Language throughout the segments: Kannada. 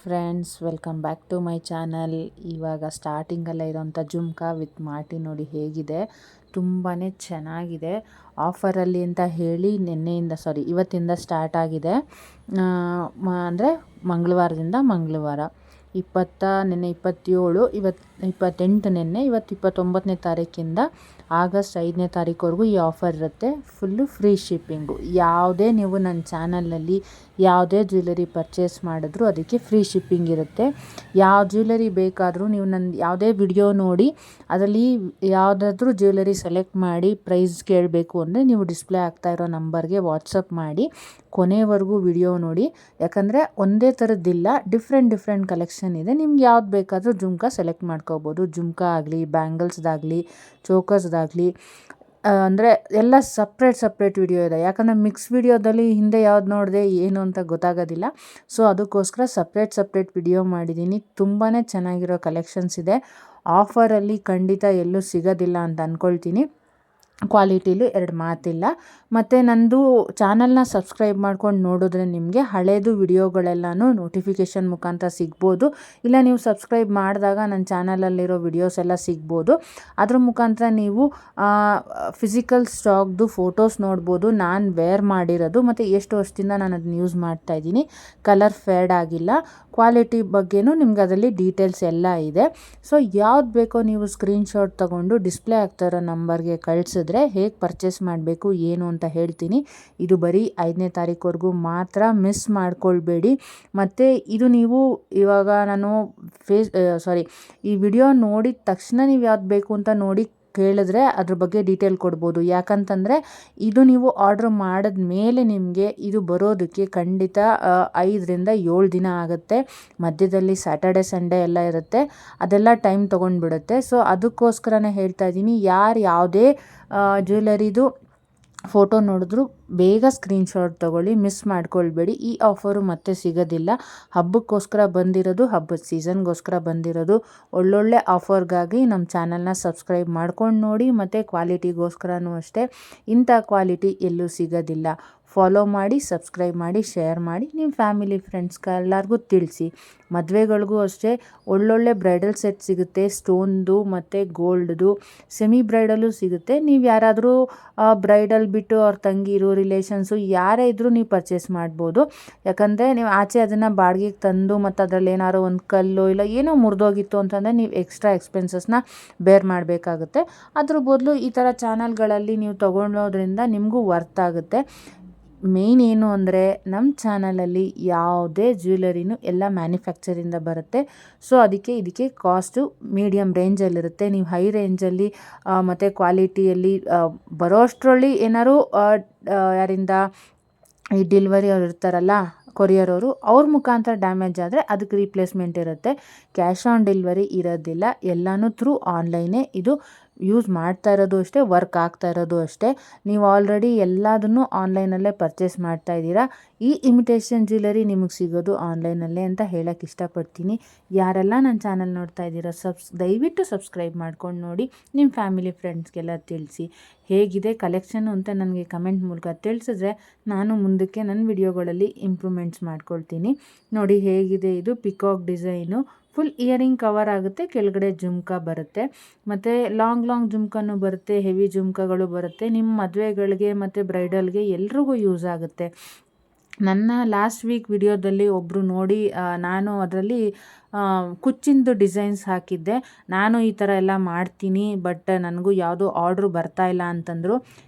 Friends, welcome back to my channel. ಇವಾಗ ಸ್ಟಾರ್ಟಿಂಗಲ್ಲೇ ಇರೋಂಥ ಜುಮ್ಕಾ ವಿತ್ ಮಾಟಿ ನೋಡಿ ಹೇಗಿದೆ, ತುಂಬಾ ಚೆನ್ನಾಗಿದೆ. ಆಫರಲ್ಲಿ ಅಂತ ಹೇಳಿ ಇವತ್ತಿಂದ ಸ್ಟಾರ್ಟ್ ಆಗಿದೆ. ಅಂದರೆ ಮಂಗಳವಾರ ನಿನ್ನೆ 27, ಇವತ್ತು 28, ಇವತ್ತು 29ನೇ ತಾರೀಕಿಂದ ಆಗಸ್ಟ್ 5ನೇ ತಾರೀಕುವರೆಗೂ ಈ ಆಫರ್ ಇರುತ್ತೆ. Full free shipping. ಯಾವುದೇ ನೀವು ನನ್ನ ಚಾನಲಲ್ಲಿ ಯಾವುದೇ ಜ್ಯುವೆಲರಿ ಪರ್ಚೇಸ್ ಮಾಡಿದ್ರೂ ಅದಕ್ಕೆ ಫ್ರೀ ಶಿಪ್ಪಿಂಗ್ ಇರುತ್ತೆ. ಯಾವ ಜ್ಯುವೆಲರಿ ಬೇಕಾದರೂ ನೀವು ನನ್ನ ಯಾವುದೇ ವಿಡಿಯೋ ನೋಡಿ ಅದರಲ್ಲಿ ಯಾವುದಾದ್ರೂ ಜ್ಯುವೆಲರಿ ಸೆಲೆಕ್ಟ್ ಮಾಡಿ ಪ್ರೈಸ್ ಕೇಳಬೇಕು ಅಂದರೆ ನೀವು ಡಿಸ್ಪ್ಲೇ ಆಗ್ತಾ ಇರೋ ನಂಬರ್ಗೆ ವಾಟ್ಸಪ್ ಮಾಡಿ ಕೊನೆವರೆಗೂ ವಿಡಿಯೋ ನೋಡಿ. ಯಾಕಂದರೆ ಒಂದೇ ಥರದ್ದಿಲ್ಲ, ಡಿಫ್ರೆಂಟ್ ಕಲೆಕ್ಷನ್ ಇದೆ. ನಿಮ್ಗೆ ಯಾವ್ದು ಬೇಕಾದರೂ ಜುಮ್ಕಾ ಸೆಲೆಕ್ಟ್ ಮಾಡ್ಕೋಬೋದು. ಜುಮ್ಕಾ ಆಗಲಿ, ಬ್ಯಾಂಗಲ್ಸ್ದಾಗಲಿ, ಚೋಕರ್ಸ್ದಾಗಲಿ, ಅಂದರೆ ಎಲ್ಲ ಸಪ್ರೇಟ್ ವಿಡಿಯೋ ಇದೆ. ಯಾಕಂದರೆ ಮಿಕ್ಸ್ ವಿಡಿಯೋದಲ್ಲಿ ಹಿಂದೆ ಯಾವ್ದು ನೋಡಿದೆ ಏನು ಅಂತ ಗೊತ್ತಾಗೋದಿಲ್ಲ. ಸೊ ಅದಕ್ಕೋಸ್ಕರ ಸಪ್ರೇಟ್ ವಿಡಿಯೋ ಮಾಡಿದ್ದೀನಿ. ತುಂಬಾ ಚೆನ್ನಾಗಿರೋ ಕಲೆಕ್ಷನ್ಸ್ ಇದೆ. ಆಫರಲ್ಲಿ ಖಂಡಿತ ಎಲ್ಲೂ ಸಿಗೋದಿಲ್ಲ ಅಂತ ಅಂದ್ಕೊಳ್ತೀನಿ. ಕ್ವಾಲಿಟಿಲೂ ಎರಡು ಮಾತಿಲ್ಲ. ಮತ್ತು ನಂದು ಚಾನಲ್ನ ಸಬ್ಸ್ಕ್ರೈಬ್ ಮಾಡ್ಕೊಂಡು ನೋಡಿದ್ರೆ ನಿಮಗೆ ಹಳೇದು ವಿಡಿಯೋಗಳೆಲ್ಲನೂ ನೋಟಿಫಿಕೇಷನ್ ಮುಖಾಂತರ ಸಿಗ್ಬೋದು. ಇಲ್ಲ ನೀವು ಸಬ್ಸ್ಕ್ರೈಬ್ ಮಾಡಿದಾಗ ನನ್ನ ಚಾನಲಲ್ಲಿರೋ ವಿಡಿಯೋಸ್ ಎಲ್ಲ ಸಿಗ್ಬೋದು. ಅದ್ರ ಮುಖಾಂತರ ನೀವು ಫಿಸಿಕಲ್ ಸ್ಟಾಕ್ದು ಫೋಟೋಸ್ ನೋಡ್ಬೋದು. ನಾನು ವೇರ್ ಮಾಡಿರೋದು ಮತ್ತು ಎಷ್ಟು ವರ್ಷದಿಂದ ನಾನು ಅದನ್ನ ಯೂಸ್ ಮಾಡ್ತಾಯಿದ್ದೀನಿ. ಕಲರ್ ಫೇಡ್ ಆಗಿಲ್ಲ. ಕ್ವಾಲಿಟಿ ಬಗ್ಗೆನೂ ನಿಮ್ಗೆ ಅದರಲ್ಲಿ ಡೀಟೇಲ್ಸ್ ಎಲ್ಲ ಇದೆ. ಸೊ ಯಾವ್ದು ಬೇಕೋ ನೀವು ಸ್ಕ್ರೀನ್ಶಾಟ್ ತೊಗೊಂಡು ಡಿಸ್ಪ್ಲೇ ಆಗ್ತಾ ಇರೋ ನಂಬರ್ಗೆ ಕಳಿಸಿದ್ರೆ ಹೇಗೆ ಪರ್ಚೇಸ್ ಮಾಡಬೇಕು ಏನು ಅಂತ ಹೇಳ್ತೀನಿ. ಇದು ಬರೀ 5ನೇ ತಾರೀಕುವರೆಗೂ ಮಾತ್ರ, ಮಿಸ್ ಮಾಡ್ಕೊಳ್ಬೇಡಿ. ಮತ್ತು ಇದು ನೀವು ಇವಾಗ ಈ ವಿಡಿಯೋ ನೋಡಿದ ತಕ್ಷಣ ನೀವು ಯಾವ್ದು ಬೇಕು ಅಂತ ನೋಡಿ ಕೇಳಿದ್ರೆ ಅದ್ರ ಬಗ್ಗೆ ಡೀಟೇಲ್ ಕೊಡ್ಬೋದು. ಯಾಕಂತಂದರೆ ಇದು ನೀವು ಆರ್ಡ್ರ್ ಮಾಡಿದ ಮೇಲೆ ನಿಮಗೆ ಇದು ಬರೋದಕ್ಕೆ ಖಂಡಿತ 5ರಿಂದ 7 ದಿನ ಆಗುತ್ತೆ. ಮಧ್ಯದಲ್ಲಿ ಸ್ಯಾಟರ್ಡೆ ಸಂಡೇ ಎಲ್ಲ ಇರುತ್ತೆ, ಅದೆಲ್ಲ ಟೈಮ್ ತೊಗೊಂಡ್ಬಿಡುತ್ತೆ. ಸೊ ಅದಕ್ಕೋಸ್ಕರನೇ ಹೇಳ್ತಾ ಇದ್ದೀನಿ, ಯಾವುದೇ ಜ್ಯುವೆಲರಿದು ಫೋಟೋ ನೋಡಿದ್ರು ಬೇಗ ಸ್ಕ್ರೀನ್ಶಾಟ್ ತೊಗೊಳ್ಳಿ, ಮಿಸ್ ಮಾಡ್ಕೊಳ್ಬೇಡಿ. ಈ ಆಫರು ಮತ್ತೆ ಸಿಗೋದಿಲ್ಲ. ಹಬ್ಬಕ್ಕೋಸ್ಕರ ಬಂದಿರೋದು, ಹಬ್ಬದ ಸೀಸನ್ಗೋಸ್ಕರ ಬಂದಿರೋದು. ಒಳ್ಳೊಳ್ಳೆ ಆಫರ್ಗಾಗಿ ನಮ್ಮ ಚಾನಲ್ನ ಸಬ್ಸ್ಕ್ರೈಬ್ ಮಾಡ್ಕೊಂಡು ನೋಡಿ. ಮತ್ತು ಕ್ವಾಲಿಟಿಗೋಸ್ಕರನೂ ಅಷ್ಟೇ, ಇಂಥ ಕ್ವಾಲಿಟಿ ಎಲ್ಲೂ ಸಿಗೋದಿಲ್ಲ. ಫಾಲೋ ಮಾಡಿ, ಸಬ್ಸ್ಕ್ರೈಬ್ ಮಾಡಿ, ಶೇರ್ ಮಾಡಿ, ನಿಮ್ಮ ಫ್ಯಾಮಿಲಿ ಫ್ರೆಂಡ್ಸ್ಗೆ ಎಲ್ಲರಿಗೂ ತಿಳಿಸಿ. ಮದುವೆಗಳಿಗೂ ಅಷ್ಟೇ ಒಳ್ಳೊಳ್ಳೆ ಬ್ರೈಡಲ್ ಸೆಟ್ ಸಿಗುತ್ತೆ, ಸ್ಟೋನ್ದು ಮತ್ತು ಗೋಲ್ಡ್ದು. ಸೆಮಿ ಬ್ರೈಡಲ್ಲೂ ಸಿಗುತ್ತೆ. ನೀವು ಯಾರಾದರೂ ಬ್ರೈಡಲ್ ಬಿಟ್ಟು ಅವ್ರ ತಂಗಿರು, ರಿಲೇಷನ್ಸು ಯಾರೇ ಇದ್ದರೂ ನೀವು ಪರ್ಚೇಸ್ ಮಾಡ್ಬೋದು. ಯಾಕಂದರೆ ನೀವು ಆಚೆ ಅದನ್ನು ಬಾಡಿಗೆಗೆ ತಂದು ಮತ್ತು ಅದರಲ್ಲಿ ಏನಾದ್ರು ಒಂದು ಕಲ್ಲು ಇಲ್ಲ ಏನೋ ಮುರಿದೋಗಿತ್ತು ಅಂತಂದರೆ ನೀವು ಎಕ್ಸ್ಟ್ರಾ ಎಕ್ಸ್ಪೆನ್ಸಸ್ನ ಬೇರ್ ಮಾಡಬೇಕಾಗುತ್ತೆ. ಅದ್ರ ಬದಲು ಈ ಥರ ಚಾನಲ್ಗಳಲ್ಲಿ ನೀವು ತೊಗೊಳೋದ್ರಿಂದ ನಿಮಗೂ ವರ್ತ್ ಆಗುತ್ತೆ. ಮೇಯ್ನ್ ಏನು ಅಂದರೆ ನಮ್ಮ ಚಾನಲಲ್ಲಿ ಯಾವುದೇ ಜ್ಯುವೆಲರಿನೂ ಎಲ್ಲ ಮ್ಯಾನುಫ್ಯಾಕ್ಚರಿಂದ ಬರುತ್ತೆ. ಸೊ ಇದಕ್ಕೆ ಕಾಸ್ಟು ಮೀಡಿಯಮ್ ರೇಂಜಲ್ಲಿರುತ್ತೆ. ನೀವು ಹೈ ರೇಂಜಲ್ಲಿ ಮತ್ತು ಕ್ವಾಲಿಟಿಯಲ್ಲಿ ಬರೋ ಅಷ್ಟರಲ್ಲಿ ಏನಾದ್ರು ಯಾರಿಂದ ಈ ಡೆಲಿವರಿ ಅವ್ರು ಇರ್ತಾರಲ್ಲ, ಕೊರಿಯರ್ ಅವ್ರ ಮುಖಾಂತರ ಡ್ಯಾಮೇಜ್ ಆದರೆ ಅದಕ್ಕೆ ರೀಪ್ಲೇಸ್ಮೆಂಟ್ ಇರುತ್ತೆ. ಕ್ಯಾಶ್ ಆನ್ ಡೆಲಿವರಿ ಇರೋದಿಲ್ಲ. ಎಲ್ಲನೂ ಥ್ರೂ ಆನ್ಲೈನೇ. ಇದು ಯೂಸ್ ಮಾಡ್ತಾ ಇರೋದು ಅಷ್ಟೇ, ವರ್ಕ್ ಆಗ್ತಾ ಇರೋದು ಅಷ್ಟೇ. ನೀವು ಆಲ್ರೆಡಿ ಎಲ್ಲದನ್ನು ಆನ್ಲೈನಲ್ಲೇ ಪರ್ಚೇಸ್ ಮಾಡ್ತಾ ಇದ್ದೀರಾ. ಈ ಇಮಿಟೇಷನ್ ಜ್ಯುವೆಲರಿ ನಿಮಗೆ ಸಿಗೋದು ಆನ್ಲೈನಲ್ಲೇ ಅಂತ ಹೇಳೋಕ್ಕೆ ಇಷ್ಟಪಡ್ತೀನಿ. ಯಾರೆಲ್ಲ ನನ್ನ ಚಾನಲ್ ನೋಡ್ತಾ ಇದ್ದೀರಾ ದಯವಿಟ್ಟು ಸಬ್ಸ್ಕ್ರೈಬ್ ಮಾಡ್ಕೊಂಡು ನೋಡಿ. ನಿಮ್ಮ ಫ್ಯಾಮಿಲಿ ಫ್ರೆಂಡ್ಸ್ಗೆಲ್ಲ ತಿಳಿಸಿ. ಹೇಗಿದೆ ಕಲೆಕ್ಷನ್ನು ಅಂತ ನನಗೆ ಕಮೆಂಟ್ ಮೂಲಕ ತಿಳಿಸಿದ್ರೆ ನಾನು ಮುಂದಕ್ಕೆ ನನ್ನ ವಿಡಿಯೋಗಳಲ್ಲಿ ಇಂಪ್ರೂವ್ಮೆಂಟ್ಸ್ ಮಾಡ್ಕೊಳ್ತೀನಿ. ನೋಡಿ ಹೇಗಿದೆ, ಇದು peacock design. Full earring cover ಆಗುತ್ತೆ, ಕೆಳಗಡೆ ಜುಮ್ಕಾ ಬರುತ್ತೆ. ಮತ್ತು ಲಾಂಗ್ ಜುಮ್ಕಾನು ಬರುತ್ತೆ, ಹೆವಿ ಜುಮ್ಕಾಗಳು ಬರುತ್ತೆ. ನಿಮ್ಮ ಮದುವೆಗಳಿಗೆ ಮತ್ತು ಬ್ರೈಡಲ್ಗೆ ಎಲ್ರಿಗೂ ಯೂಸ್ ಆಗುತ್ತೆ. ನನ್ನ ಲಾಸ್ಟ್ ವೀಕ್ ವಿಡಿಯೋದಲ್ಲಿ ಒಬ್ಬರು ನೋಡಿ ನಾನು ಅದರಲ್ಲಿ ಕುಚ್ಚಿಂದು ಡಿಸೈನ್ಸ್ ಹಾಕಿದ್ದೆ. ನಾನು ಈ ಥರ ಎಲ್ಲ ಮಾಡ್ತೀನಿ, ಬಟ್ ನನಗೂ ಯಾವುದೂ ಆರ್ಡ್ರು ಬರ್ತಾಯಿಲ್ಲ ಅಂತಂದರು.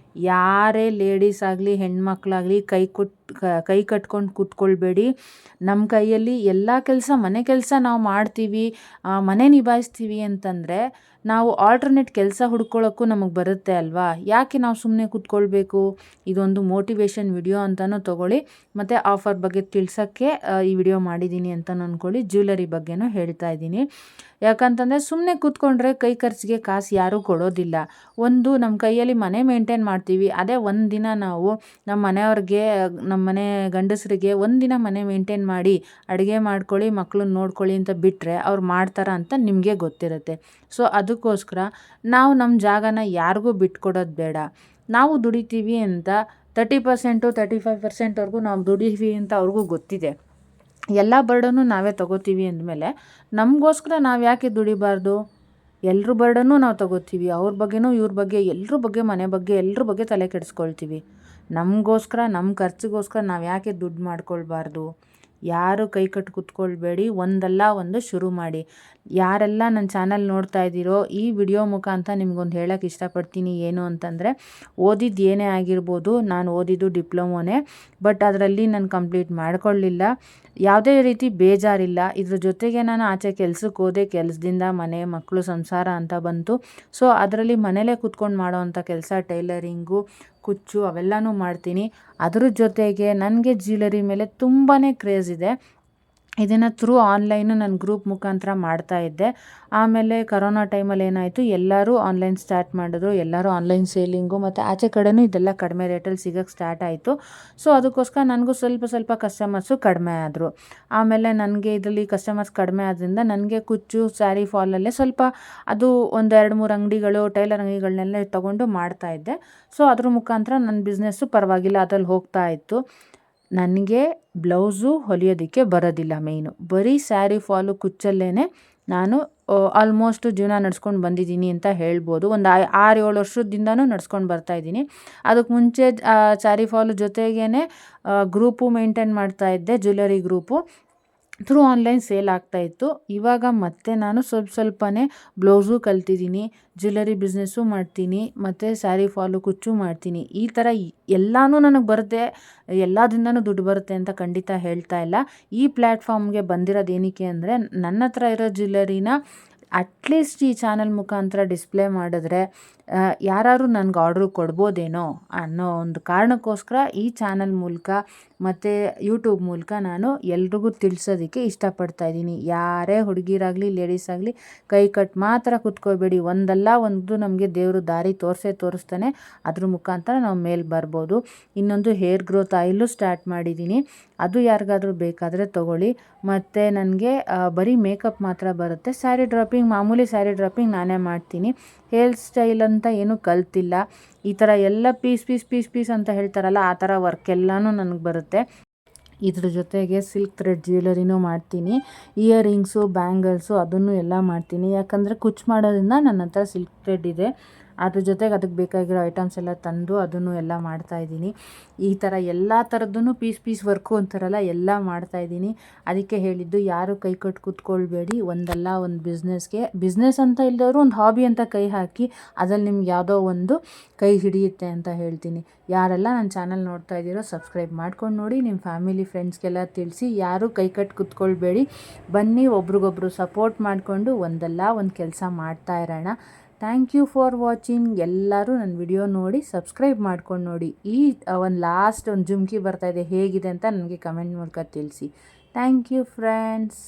ಯಾರೇ ಲೇಡೀಸ್ ಆಗಲಿ ಹೆಣ್ಮಕ್ಳಾಗಲಿ ಕೈ ಕಟ್ಕೊಂಡು ಕೂತ್ಕೊಳ್ಬೇಡಿ. ನಮ್ಮ ಕೈಯಲ್ಲಿ ಎಲ್ಲ ಕೆಲಸ, ಮನೆ ಕೆಲಸ ನಾವು ಮಾಡ್ತೀವಿ, ಮನೆ ನಿಭಾಯಿಸ್ತೀವಿ ಅಂತಂದರೆ ನಾವು ಆಲ್ಟರ್ನೇಟ್ ಕೆಲಸ ಹುಡ್ಕೊಳ್ಳೋಕ್ಕೂ ನಮಗೆ ಬರುತ್ತೆ ಅಲ್ವಾ. ಯಾಕೆ ನಾವು ಸುಮ್ಮನೆ ಕೂತ್ಕೊಳ್ಬೇಕು? ಇದೊಂದು ಮೋಟಿವೇಶನ್ ವಿಡಿಯೋ ಅಂತಲೂ ತೊಗೊಳ್ಳಿ. ಮತ್ತು ಆಫರ್ ಬಗ್ಗೆ ತಿಳ್ಸೋಕ್ಕೆ ಈ ವಿಡಿಯೋ ಮಾಡಿದ್ದೀನಿ ಅಂತ ಅಂದ್ಕೊಳ್ಳಿ. ಜ್ಯುವೆಲರಿ ಬಗ್ಗೆನೂ ಹೇಳ್ತಾ ಇದ್ದೀನಿ. ಯಾಕಂತಂದರೆ ಸುಮ್ಮನೆ ಕೂತ್ಕೊಂಡ್ರೆ ಕೈ ಖರ್ಚಿಗೆ ಕಾಸು ಯಾರೂ ಕೊಡೋದಿಲ್ಲ. ನಮ್ಮ ಕೈಯಲ್ಲಿ ಮನೆ ಮೇಂಟೈನ್ ಮಾಡ್ತೀವಿ, ಅದೇ ಒಂದಿನ ನಾವು ನಮ್ಮ ಮನೆಯವ್ರಿಗೆ, ನಮ್ಮ ಮನೆ ಗಂಡಸರಿಗೆ ಒಂದಿನ ಮನೆ ಮೇಂಟೈನ್ ಮಾಡಿ ಅಡುಗೆ ಮಾಡ್ಕೊಳ್ಳಿ, ಮಕ್ಕಳನ್ನ ನೋಡ್ಕೊಳ್ಳಿ ಅಂತ ಬಿಟ್ಟರೆ ಅವ್ರು ಮಾಡ್ತಾರ ಅಂತ ನಿಮಗೆ ಗೊತ್ತಿರುತ್ತೆ. ಸೊ ಅದಕ್ಕೋಸ್ಕರ ನಾವು ನಮ್ಮ ಜಾಗನ ಯಾರಿಗೂ ಬಿಟ್ಕೊಡೋದು ಬೇಡ. ನಾವು ದುಡಿತೀವಿ ಅಂತ 30%, 35%ವರೆಗೂ ನಾವು ದುಡಿತೀವಿ ಅಂತ ಅವ್ರಿಗೂ ಗೊತ್ತಿದೆ. ಎಲ್ಲ ಬರ್ಡನ್ನು ನಾವೇ ತೊಗೋತೀವಿ ಅಂದಮೇಲೆ ನಮಗೋಸ್ಕರ ನಾವು ಯಾಕೆ ದುಡಿಬಾರ್ದು? ಎಲ್ರ ಬರ್ಡನ್ನು ನಾವು ತೊಗೋತೀವಿ, ಅವ್ರ ಬಗ್ಗೆನೂ ಇವ್ರ ಬಗ್ಗೆ ಎಲ್ರ ಬಗ್ಗೆ ಮನೆ ಬಗ್ಗೆ ಎಲ್ರ ಬಗ್ಗೆ ತಲೆ ಕೆಡಿಸ್ಕೊಳ್ತೀವಿ. ನಮಗೋಸ್ಕರ ನಮ್ಮ ಖರ್ಚಿಗೋಸ್ಕರ ನಾವು ಯಾಕೆ ದುಡ್ಡು ಮಾಡ್ಕೊಳ್ಬಾರ್ದು? ಯಾರು ಕೈ ಕಟ್ಟಿ ಕೂತ್ಕೊಳ್ಬೇಡಿ, ಒಂದಲ್ಲ ಒಂದು ಶುರು ಮಾಡಿ. ಯಾರೆಲ್ಲ ನನ್ನ ಚಾನಲ್ ನೋಡ್ತಾ ಇದ್ದೀರೋ ಈ ವಿಡಿಯೋ ಮುಖಾಂತರ ನಿಮ್ಗೊಂದು ಹೇಳೋಕ್ಕೆ ಇಷ್ಟಪಡ್ತೀನಿ. ಏನು ಅಂತಂದರೆ, ಓದಿದ್ದು ಏನೇ ಆಗಿರ್ಬೋದು, ನಾನು ಓದಿದ್ದು ಡಿಪ್ಲೊಮೋನೇ, ಬಟ್ ಅದರಲ್ಲಿ ನಾನು ಕಂಪ್ಲೀಟ್ ಮಾಡ್ಕೊಳ್ಳಿಲ್ಲ. ಯಾವುದೇ ರೀತಿ ಬೇಜಾರಿಲ್ಲ. ಇದ್ರ ಜೊತೆಗೆ ನಾನು ಆಚೆ ಕೆಲ್ಸಕ್ಕೆ ಹೋದೆ, ಕೆಲಸದಿಂದ ಮನೆ ಮಕ್ಕಳು ಸಂಸಾರ ಅಂತ ಬಂತು. ಸೊ ಅದರಲ್ಲಿ ಮನೇಲೇ ಕೂತ್ಕೊಂಡು ಮಾಡೋವಂಥ ಕೆಲಸ, ಟೈಲರಿಂಗು, ಕುಚ್ಚು ಅವೆಲ್ಲನೂ ಮಾಡ್ತೀನಿ. ಅದ್ರ ಜೊತೆಗೆ ನನಗೆ ಜ್ಯುವೆಲರಿ ಮೇಲೆ ತುಂಬಾ ಕ್ರೇಜ್ ಇದೆ. ಇದನ್ನು ಥ್ರೂ ಆನ್ಲೈನು ನನ್ನ ಗ್ರೂಪ್ ಮುಖಾಂತರ ಮಾಡ್ತಾಯಿದ್ದೆ. ಆಮೇಲೆ ಕರೋನಾ ಟೈಮಲ್ಲಿ ಏನಾಯಿತು, ಎಲ್ಲರೂ ಆನ್ಲೈನ್ ಸ್ಟಾರ್ಟ್ ಮಾಡಿದ್ರು. ಎಲ್ಲರೂ ಆನ್ಲೈನ್ ಸೇಲಿಂಗು ಮತ್ತು ಆಚೆ ಕಡೆನೂ ಇದೆಲ್ಲ ಕಡಿಮೆ ರೇಟಲ್ಲಿ ಸಿಗೋಕ್ಕೆ ಸ್ಟಾರ್ಟ್ ಆಯಿತು. ಸೊ ಅದಕ್ಕೋಸ್ಕರ ನನಗೂ ಸ್ವಲ್ಪ ಕಸ್ಟಮರ್ಸು ಕಡಿಮೆ ಆದರು. ಆಮೇಲೆ ನನಗೆ ಇದರಲ್ಲಿ ಕಸ್ಟಮರ್ಸ್ ಕಡಿಮೆ ಆದ್ದರಿಂದ ನನಗೆ ಕುಚ್ಚು ಸ್ಯಾರಿ ಫಾಲಲ್ಲೇ ಸ್ವಲ್ಪ ಅದು ಒಂದು 2-3 ಅಂಗಡಿಗಳು, ಟೈಲರ್ ಅಂಗಡಿಗಳನ್ನೆಲ್ಲ ತೊಗೊಂಡು ಮಾಡ್ತಾಯಿದ್ದೆ. ಸೊ ಅದ್ರ ಮುಖಾಂತರ ನನ್ನ ಬಿಸ್ನೆಸ್ಸು ಪರವಾಗಿಲ್ಲ, ಅದ್ರಲ್ಲಿ ಹೋಗ್ತಾ ಇತ್ತು. ನನಗೆ ಬ್ಲೌಸು ಹೊಲಿಯೋದಕ್ಕೆ ಬರೋದಿಲ್ಲ. ಮೇಯ್ನು ಬರೀ ಸ್ಯಾರಿ ಫಾಲು ಕುಚ್ಚಲ್ಲೇ ನಾನು ಆಲ್ಮೋಸ್ಟ್ ಜೀವನ ನಡ್ಸ್ಕೊಂಡು ಬಂದಿದ್ದೀನಿ ಅಂತ ಹೇಳ್ಬೋದು. ಒಂದು 6-7 ವರ್ಷದಿಂದನೂ ನಡ್ಸ್ಕೊಂಡು ಬರ್ತಾಯಿದ್ದೀನಿ. ಅದಕ್ಕೆ ಮುಂಚೆ ಸ್ಯಾರಿ ಫಾಲು ಜೊತೆಗೇ ಗ್ರೂಪು ಮೇಂಟೈನ್ ಮಾಡ್ತಾಯಿದ್ದೆ, jewellery group. Through online sale ಆಗ್ತಾಯಿತ್ತು. ಇವಾಗ ಮತ್ತೆ ನಾನು ಸ್ವಲ್ಪನೇ ಬ್ಲೌಸು ಕಲ್ತಿದ್ದೀನಿ, ಜ್ಯುವೆಲರಿ ಬಿಸ್ನೆಸ್ಸು ಮಾಡ್ತೀನಿ, ಮತ್ತು ಸ್ಯಾರಿ ಫಾಲು ಕುಚ್ಚು ಮಾಡ್ತೀನಿ. ಈ ಥರ ಎಲ್ಲನೂ ನನಗೆ ಬರುತ್ತೆ, ಎಲ್ಲದರಿಂದನೂ ದುಡ್ಡು ಬರುತ್ತೆ ಅಂತ ಖಂಡಿತ ಹೇಳ್ತಾ ಇಲ್ಲ. ಈ ಪ್ಲ್ಯಾಟ್ಫಾರ್ಮ್ಗೆ ಬಂದಿರೋದು ಏನಕ್ಕೆ ಅಂದರೆ, ನನ್ನ ಹತ್ರ ಇರೋ ಜ್ಯುವೆಲರಿನ ಅಟ್ಲೀಸ್ಟ್ ಈ ಚಾನಲ್ ಮುಖಾಂತರ ಡಿಸ್ಪ್ಲೇ ಮಾಡಿದ್ರೆ ಯಾರಾದ್ರು ನನಗೆ ಆರ್ಡ್ರು ಕೊಡ್ಬೋದೇನೋ ಅನ್ನೋ ಒಂದು ಕಾರಣಕ್ಕೋಸ್ಕರ ಈ ಚಾನಲ್ ಮೂಲಕ ಮತ್ತು ಯೂಟ್ಯೂಬ್ ಮೂಲಕ ನಾನು ಎಲ್ರಿಗೂ ತಿಳಿಸೋದಕ್ಕೆ ಇಷ್ಟಪಡ್ತಾ ಇದ್ದೀನಿ. ಯಾರೇ ಹುಡುಗಿರಾಗಲಿ ಲೇಡೀಸ್ ಆಗಲಿ ಕೈ ಕಟ್ ಮಾತ್ರ ಕೂತ್ಕೋಬೇಡಿ. ಒಂದಲ್ಲ ಒಂದು ನಮಗೆ ದೇವರು ದಾರಿ ತೋರಿಸ್ತಾನೆ. ಅದ್ರ ಮುಖಾಂತರ ನಾವು ಮೇಲೆ ಬರ್ಬೋದು. ಇನ್ನೊಂದು ಹೇರ್ ಗ್ರೋತ್ ಆಯಿಲು ಸ್ಟಾರ್ಟ್ ಮಾಡಿದ್ದೀನಿ, ಅದು ಯಾರಿಗಾದ್ರೂ ಬೇಕಾದರೆ ತೊಗೊಳ್ಳಿ. ಮತ್ತು ನನಗೆ ಬರೀ ಮೇಕಪ್ ಮಾತ್ರ ಬರುತ್ತೆ. ಸ್ಯಾರಿ ಡ್ರಾಪಿಂಗ್, ಮಾಮೂಲಿ ಸ್ಯಾರಿ ಡ್ರಾಪಿಂಗ್ ನಾನೇ ಮಾಡ್ತೀನಿ. ಹೇರ್ ಸ್ಟೈಲ್ ಅಂತ ಏನೂ ಕಲ್ತಿಲ್ಲ. ಈ ಥರ ಎಲ್ಲ ಪೀಸ್ ಅಂತ ಹೇಳ್ತಾರಲ್ಲ, ಆ ಥರ ವರ್ಕ್ ಎಲ್ಲನೂ ನನಗೆ ಬರುತ್ತೆ. ಇದ್ರ ಜೊತೆಗೆ ಸಿಲ್ಕ್ ಥ್ರೆಡ್ ಜ್ಯುವೆಲರಿನೂ ಮಾಡ್ತೀನಿ. ಇಯರಿಂಗ್ಸು, ಬ್ಯಾಂಗಲ್ಸು ಅದನ್ನು ಎಲ್ಲ ಮಾಡ್ತೀನಿ. ಯಾಕಂದರೆ ಕುಚ್ಚು ಮಾಡೋದ್ರಿಂದ ನನ್ನ ಹತ್ರ ಸಿಲ್ಕ್ ಥ್ರೆಡ್ ಇದೆ. ಅದ್ರ ಜೊತೆಗೆ ಅದಕ್ಕೆ ಬೇಕಾಗಿರೋ ಐಟಮ್ಸ್ ಎಲ್ಲ ತಂದು ಅದನ್ನು ಎಲ್ಲ ಮಾಡ್ತಾಯಿದ್ದೀನಿ. ಈ ಥರ ಎಲ್ಲ ಥರದ್ದೂ ಪೀಸ್ ವರ್ಕು ಅಂತಾರಲ್ಲ, ಎಲ್ಲ ಮಾಡ್ತಾಯಿದ್ದೀನಿ. ಅದಕ್ಕೆ ಹೇಳಿದ್ದು, ಯಾರು ಕೈ ಕಟ್ಟಿ ಕೂತ್ಕೊಳ್ಬೇಡಿ. ಒಂದಲ್ಲ ಒಂದು ಬಿಸ್ನೆಸ್ ಅಂತ ಇಲ್ಲದವರು ಒಂದು ಹಾಬಿ ಅಂತ ಕೈ ಹಾಕಿ, ಅದ್ರಲ್ಲಿ ನಿಮ್ಗೆ ಯಾವುದೋ ಒಂದು ಕೈ ಹಿಡಿಯುತ್ತೆ ಅಂತ ಹೇಳ್ತೀನಿ. ಯಾರೆಲ್ಲ ನನ್ನ ಚಾನಲ್ ನೋಡ್ತಾ ಇದ್ದೀರೋ ಸಬ್ಸ್ಕ್ರೈಬ್ ಮಾಡ್ಕೊಂಡು ನೋಡಿ, ನಿಮ್ಮ ಫ್ಯಾಮಿಲಿ ಫ್ರೆಂಡ್ಸ್ಗೆಲ್ಲ ತಿಳಿಸಿ. ಯಾರು ಕೈ ಕಟ್ಟಿ ಕೂತ್ಕೊಳ್ಬೇಡಿ, ಬನ್ನಿ ಒಬ್ರಿಗೊಬ್ರು ಸಪೋರ್ಟ್ ಮಾಡಿಕೊಂಡು ಒಂದಲ್ಲ ಒಂದು ಕೆಲಸ ಮಾಡ್ತಾ ಇರೋಣ. Thank you for watching. ಎಲ್ಲರೂ ನನ್ನ ವಿಡಿಯೋ ನೋಡಿ ಸಬ್ಸ್ಕ್ರೈಬ್ ಮಾಡ್ಕೊಂಡು ನೋಡಿ. ಈ ಒಂದು ಲಾಸ್ಟ್ ಒಂದು ಜುಮ್ಕಿ ಬರ್ತಾಯಿದೆ, ಹೇಗಿದೆ ಅಂತ ನನಗೆ ಕಮೆಂಟ್ ಮೂಲಕ ತಿಳಿಸಿ. Thank you friends.